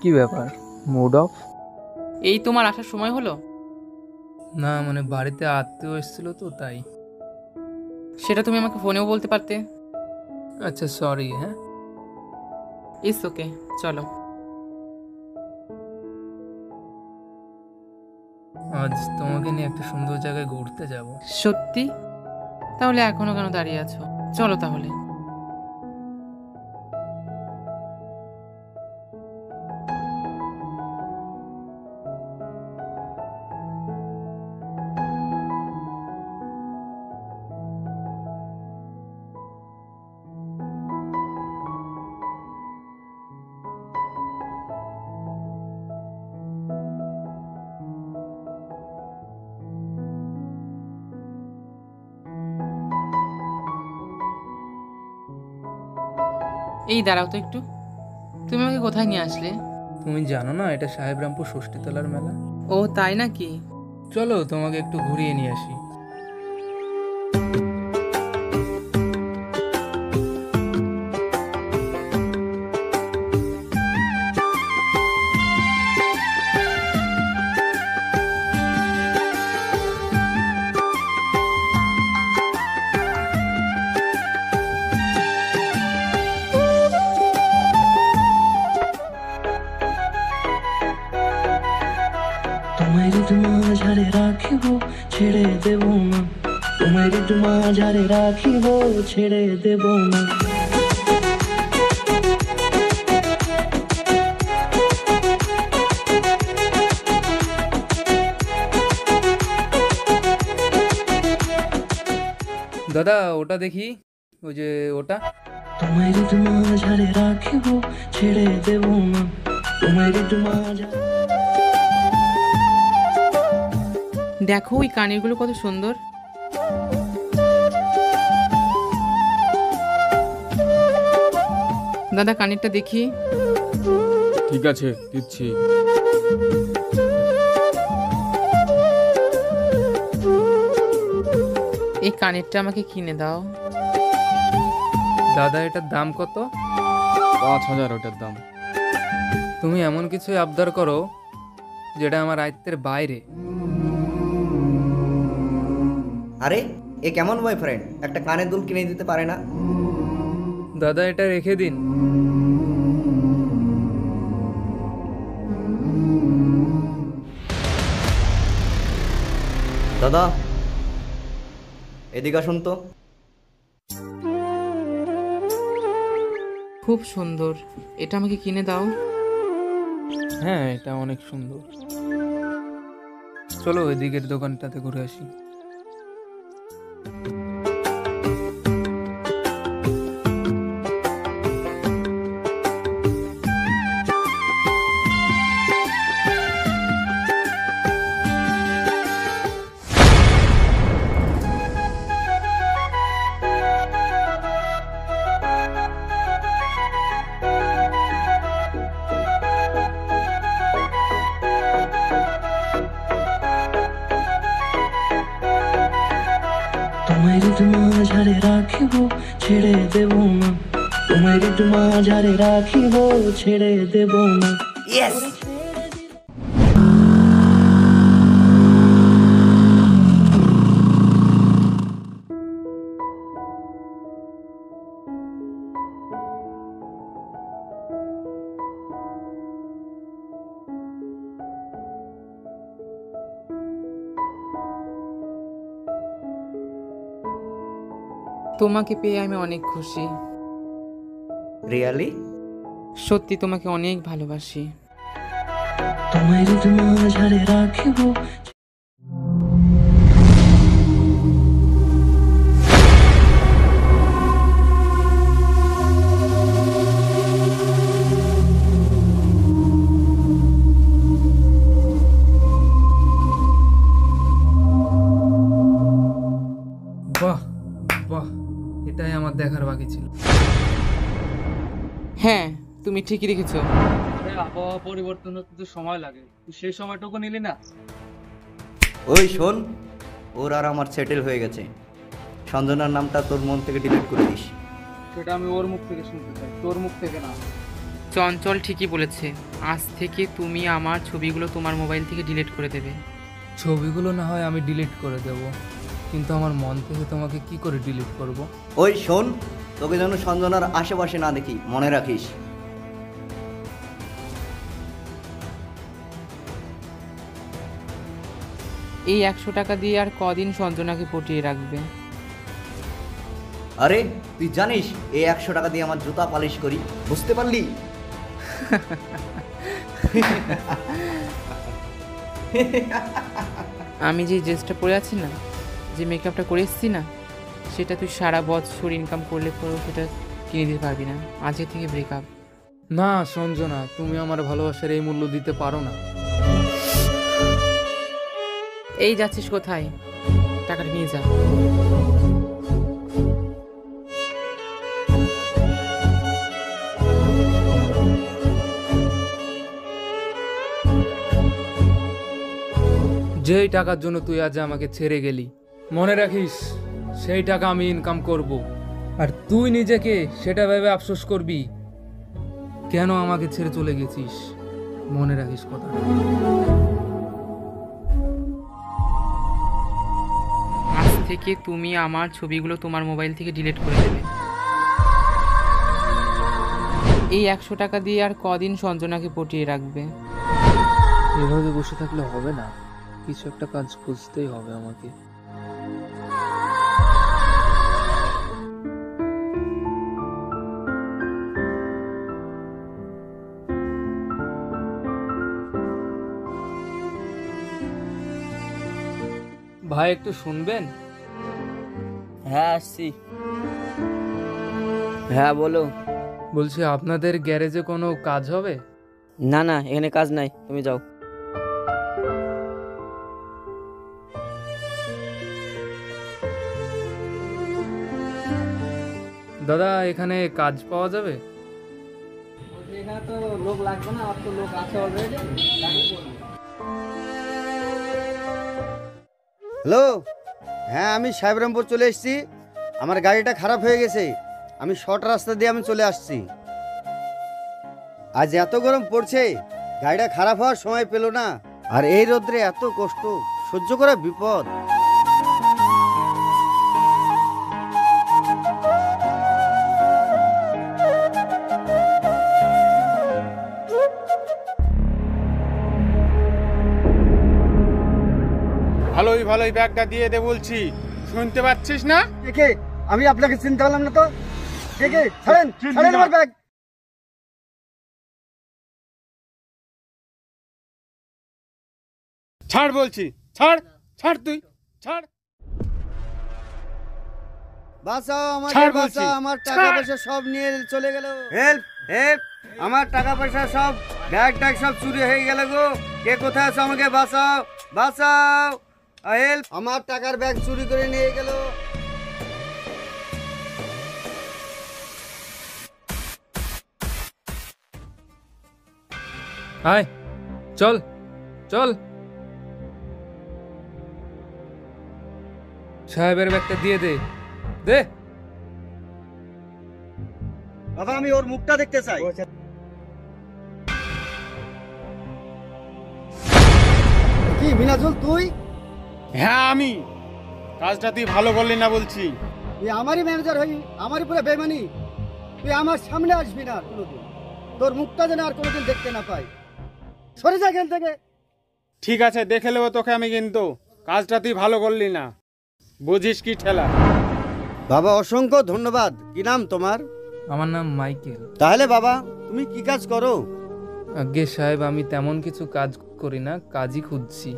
কি ব্যাপার, mood of? এই তোমার আসার সময় হলো? না মানে বাড়িতে আত্মীয় এসেছিল তো তাই। সেটা তুমি আমাকে ফোনেও বলতে পারতে। আচ্ছা সরি। হ্যাঁ ইটস ওকে, চলো। আজ তোমাকে নিয়ে একটা সুন্দর জায়গায় ঘুরতে যাব। সত্যি? তাহলে এখনো কেন দাঁড়িয়ে আছো? চলো তাহলে। এই দাঁড়াও তো একটু, তুমি আমাকে কোথায় নিয়ে আসলে? তুমি জানো না এটা সাহেবরামপুর ষষ্ঠীতলার মেলা? ও তাই নাকি? চলো তোমাকে একটু ঘুরিয়ে নিয়ে আসি। তোমার মাঝারে রাখিব ছেড়ে দেব না, তোমার মাঝারে রাখিব ছেড়ে দেব না। দাদা ওটা দেখি, ওই যে ওটা। তোমার মাঝারে রাখিব ছেড়ে দেব না, তোমার মাঝারে। দেখো ওই কানেরগুলো কত সুন্দর। দাদা কানেরটা দেখি। ঠিক আছে দিচ্ছি। এই কানেরটা আমাকে কিনে দাও। দাদা এটার দাম কত? 5,000 ওটার দাম। তুমি এমন কিছু আবদার করো যেটা আমার আয়ত্তের বাইরে। আরে এ কেমন বয়ফ্রেন্ড, একটা কানের দুল কিনে দিতে পারে না? দাদা এটা রেখে দিন। দাদা এদিকে আসুন তো। খুব সুন্দর, এটা আমাকে কিনে দাও। হ্যাঁ এটা অনেক সুন্দর। চলো এদিকের দোকানটাতে ঘুরে আসি। তোমার মাঝারে রাখিব ছেড়ে দেব না, তোমার মাঝারে রাখিব ছেড়ে দেব না। ইয়েস। তোমাকে পেয়ে আমি অনেক খুশি। রিয়ালি? সত্যি তোমাকে অনেক ভালোবাসি। তোমার মাঝারে রাখিব। বাহ বাহ, এটাই আমার দেখার বাকি ছিল। হ্যাঁ তুমি ঠিকই রেখেছো। আবহাওয়া পরিবর্তন হতে তো সময় লাগে, তুই সেই সময়টুকু নিলি না। ওই শোন, ওর আর আমার সেটেল হয়ে গেছে। সঞ্জনার নামটা তোর মন থেকে ডিলিট করে দিস। সেটা আমি ওর মুখ থেকে শুনতে চাই, তোর মুখ থেকে না। চঞ্চল ঠিকই বলেছে, আজ থেকে তুমি আমার ছবিগুলো তোমার মোবাইল থেকে ডিলিট করে দেবে। ছবিগুলো না হয় আমি ডিলিট করে দেব, কিন্তু আমার মন থেকে তোমাকে কি করে ডিলিট করব? ওই শোন, তোকে যেন সঞ্জনার আশেপাশে না দেখি, মনে রাখিস। এই 100 টাকা দিয়ে আর কদিন সঞ্জনাকে পটিয়ে রাখবে? আরে তুই জানিস এই 100 টাকা দিয়ে আমার জুতা পালিশ করি, বুঝতে পারলি? আমি যে ড্রেসটা পরে আছি না, যে মেকআপটা করে এসেছি না, সেটা তুই সারা বছর ইনকাম করলে পরেও সেটা কিনে দিতে পারবি না। আজকে থেকে ব্রেকআপ। না সঞ্জনা, তুমি আমার ভালোবাসার এই মূল্য দিতে পারো না। এই যাচ্ছিস কোথায়? টাকাটা নিয়ে যা। যেই টাকার জন্য তুই আজ আমাকে ছেড়ে গেলি, মনে রাখিস সেই টাকা আমি ইনকাম করব, আর তুই নিজেকে সেটা ভেবে আফসোস করবি কেন আমাকে ছেড়ে চলে গেছিস। মনে রাখিস কথাটা। আজ থেকে তুমি আমার ছবিগুলো তোমার মোবাইল থেকে ডিলিট করে দেবে। এই 100 টাকা দিয়ে আর কদিন সঞ্জনাকে পটিয়ে রাখবে? এভাবে বসে থাকলে হবে না, কিছু একটা কাজ খুঁজতেই হবে আমাকে। ভাই একটু শুনবেন? হ্যাঁ আসছি। হ্যাঁ বলো। বলছি আপনাদের গ্যারেজে কোনো কাজ হবে? না না, এখানে কাজ নাই, তুমি যাও। দাদা এখানে কাজ পাওয়া যাবে? এখানে তো লোক লাগবে না, আর তো লোক আছে অলরেডি। হ্যালো, হ্যাঁ আমি সাহেবরামপুর চলে এসেছি। আমার গাড়িটা খারাপ হয়ে গেছে, আমি শর্ট রাস্তা দিয়ে চলে আসছি। আজ এত গরম পড়ছে, গাড়িটা খারাপ হওয়ার সময় পেল না, আর এই রোদ্রে এত কষ্ট সহ্য করা বিপদ। ভালোই ভালোই ব্যাগটা দিয়ে দে বলছি, শুনতে পাচ্ছিস না? কে? আমি আপনাকে চিনতে পারলাম না তো। কে? ছাড়েন, ছাড়েন আমার ব্যাগ। ছাড় বলছি, ছাড় ছাড়, তুই ছাড়। বাঁচাও আমাকে, ছাড় বলছি। বাঁচাও, আমার টাকা পয়সা সব নিয়ে চলে গেল। হেল্প হেল্প, আমার টাকা পয়সা সব, ব্যাগ ট্যাগ সব চুরি হয়ে গেল গো। কে কোথায় আছো? আমাকে বাঁচাও, বাঁচাও, হেল্প। আমার টাকার ব্যাগ চুরি করে নিয়ে গেল। আয় চল চল। সাহেবের ব্যাগটা দিয়ে দে, দে। বাবা আমি ওর মুখটা দেখতে চাই। কি মিনাজুল তুই? হ্যাঁ আমি। কাজটা তুই ভালো করলি না বলছি। তুই আমারই ম্যানেজার হই, আমারই পুরো বেমানি। তুই আমার সামনে আসবি না আর কোনোদিন, তোর মুখটা যেন আর কোনোদিন দেখতে না পাই। সরে যা এখান থেকে। ঠিক আছে, দেখে নেবো তোকে আমি, কিন্তু কাজটা তুই ভালো করলি না, বুঝিস কি ঠেলা। বাবা অসংখ্য ধন্যবাদ। কি নাম তোমার? আমার নাম মাইকেল। তাহলে বাবা তুমি কি কাজ করো? আজ্ঞে সাহেব, আমি তেমন কিছু কাজ করি না, কাজই খুঁজছি।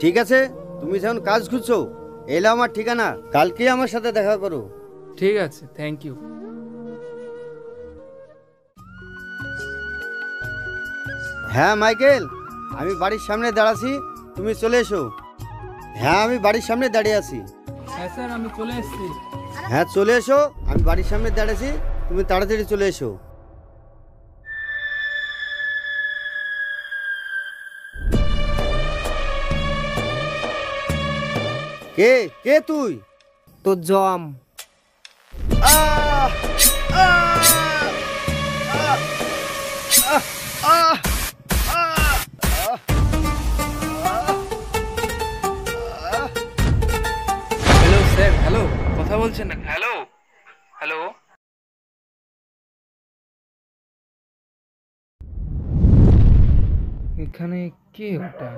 ঠিক আছে, তুমি যখন কাজ খুঁজছো, এলো আমার ঠিকানা, কালকেই আমার সাথে দেখা করো। ঠিক আছে, থ্যাংক ইউ। হ্যাঁ মাইকেল, আমি বাড়ির সামনে দাঁড়াছি, তুমি চলে এসো। হ্যাঁ আমি বাড়ির সামনে দাঁড়িয়ে আছি। হ্যাঁ স্যার, আমি চলে এসেছি। হ্যাঁ চলে এসো, আমি বাড়ির সামনে দাঁড়িয়েছি, তুমি তাড়াতাড়ি চলে এসো। কে কে তুই? তো জম। আহ! আহ! আহ! এখানে কে ওটা?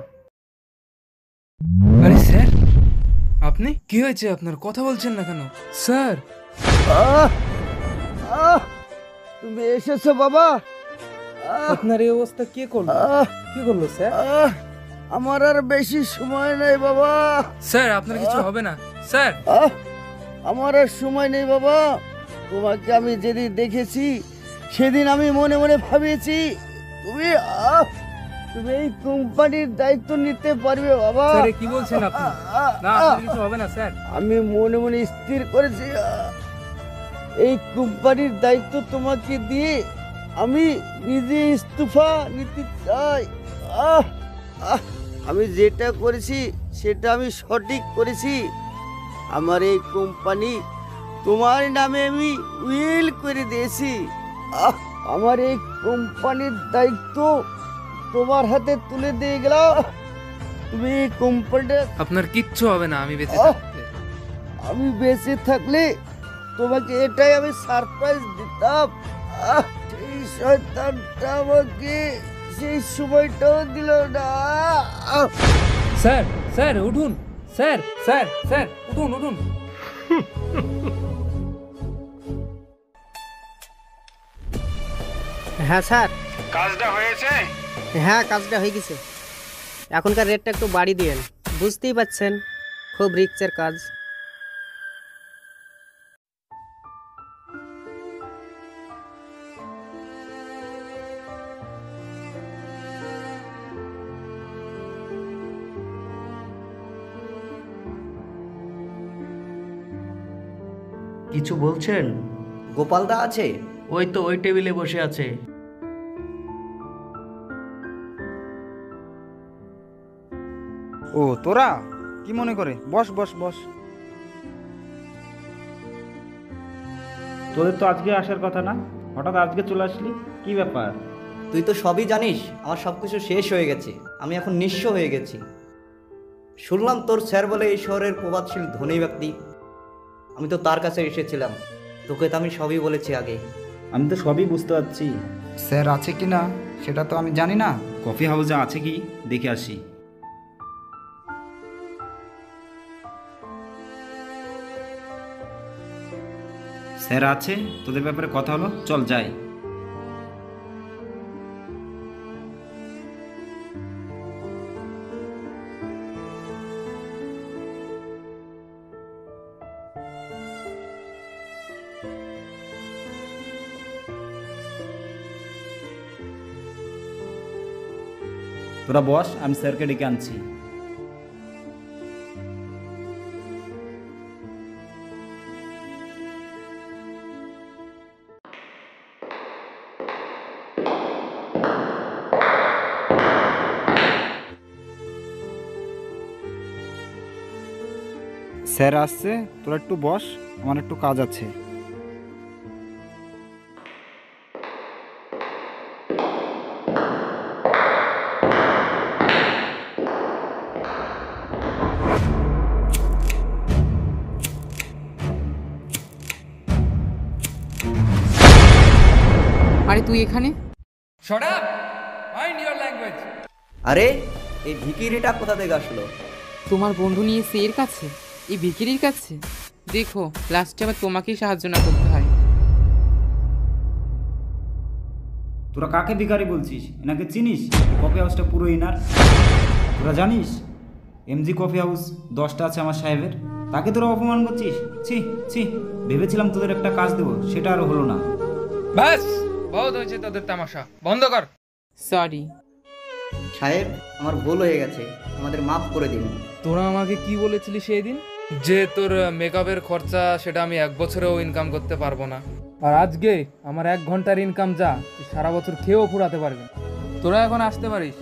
আরে স্যার, আপনি কি হয়েছে? আপনার কথা বলছেন না কেন স্যার? তুমি এসেছো বাবা? আপনার এই অবস্থা কে করলো? কি করলো স্যার? আমার আর বেশি সময় নেই বাবা। স্যার আপনার কিছু হবে না স্যার। আমার আর সময় নেই বাবা। তোমাকে আমি যেদিন দেখেছি সেদিন আমি মনে মনে ভাবিয়েছি তুমি তুমি এই কোম্পানির দায়িত্ব নিতে পারবে বাবা। স্যার কি বলছেন আপনি? না আপনার কিছু হবে না স্যার। আমি মনে মনে স্থির করেছি এই কোম্পানির দায়িত্ব তোমাকে দিয়ে আমি নিজে ইস্তফা নিতে চাই। আমি যেটা করেছি সেটা আমি সঠিক করেছি। আমার এই কোম্পানি তোমার নামে আমি উইল করে দিয়েছি। আমার এই কোম্পানির দায়িত্ব তোমার হাতে তুলে দিয়ে গেলাম। তুমি এই কোম্পানিটা আপনার কিচ্ছু হবে না আমি বেঁচে থাকতে। আমি বেঁচে থাকলে তোমাকে এটাই আমি সারপ্রাইজ দিতাম। সেই শয়তানটা আমাকে সেই সময়টাও দিল না। স্যার স্যার উঠুন স্যার স্যার স্যার উঠুন উঠুন। হ্যাঁ স্যার। কাজটা হয়েছে? হ্যাঁ কাজটা হয়ে গেছে। এখনকার রেটটা একটু বাড়িয়ে দিয়েন, বুঝতেই পারছেন খুব রিস্কের কাজ। কিছু বলছেন? গোপালদা আছে? ওই তো ওই টেবিলে বসে আছে। ও তোরা কি মনে করে? বস বস বস। তোদের তো আজকে আসার কথা না, হঠাৎ আজকে চলে আসলি, কি ব্যাপার? তুই তো সবই জানিস, আমার সব কিছু শেষ হয়ে গেছে। আমি এখন নিঃস্ব হয়ে গেছি। শুনলাম তোর স্যার বলে এই শহরের প্রবাদশীল ধনী ব্যক্তি। আমি তো তার কাছে এসেছিলাম। তোকে তো আমি সবই বলেছি আগে। আমি তো সবই বুঝতে পারছি। স্যার আছে কি না সেটা তো আমি জানি না। কফি হাউসে আছে কি দেখে আসি। স্যার আছে, তোদের ব্যাপারে কথা হলো, চল যাই। তোরা বস, আমি স্যারকে ডেকে আনছি। স্যার আসছে, তোরা একটু বস, আমার একটু কাজ আছে। আরে তুই এখানে? Shut up! Mind your language! আরে এই ভিকিরিটা কোথা থেকে আসলো? তোমার বন্ধু নিয়ে এসে এর কাছে, এই ভিখিরির কাছে? দেখো লাস্টে আবার তোমাকেই সাহায্য না করতে হয়। তোরা কাকে ভিখারি বলছিস? এনাকে চিনিস? কফি হাউসটা পুরো ইনার। তোরা জানিস এমজি কফি হাউস 10টা আছে আমার সাহেবের, তাকে তোরা অপমান করছিস? ছি ছি, ভেবেছিলাম তোদের একটা কাজ দেবো, সেটা আর হলো না। ব্যাস বহুত হয়েছে তোদের তামাশা, বন্ধ কর। সরি সাহেব, আমার ভুল হয়ে গেছে, আমাদের মাফ করে দিন। তোরা আমাকে কি বলেছিলি সেই দিন? যে তোর মেকআপের খরচা সেটা আমি 1 বছরেও ইনকাম করতে পারবো না। আর আজকে আমার 1 ঘন্টার ইনকাম যা তুই সারা বছর খেয়েও ফুরাতে পারবি। তোরা এখন আসতে পারিস।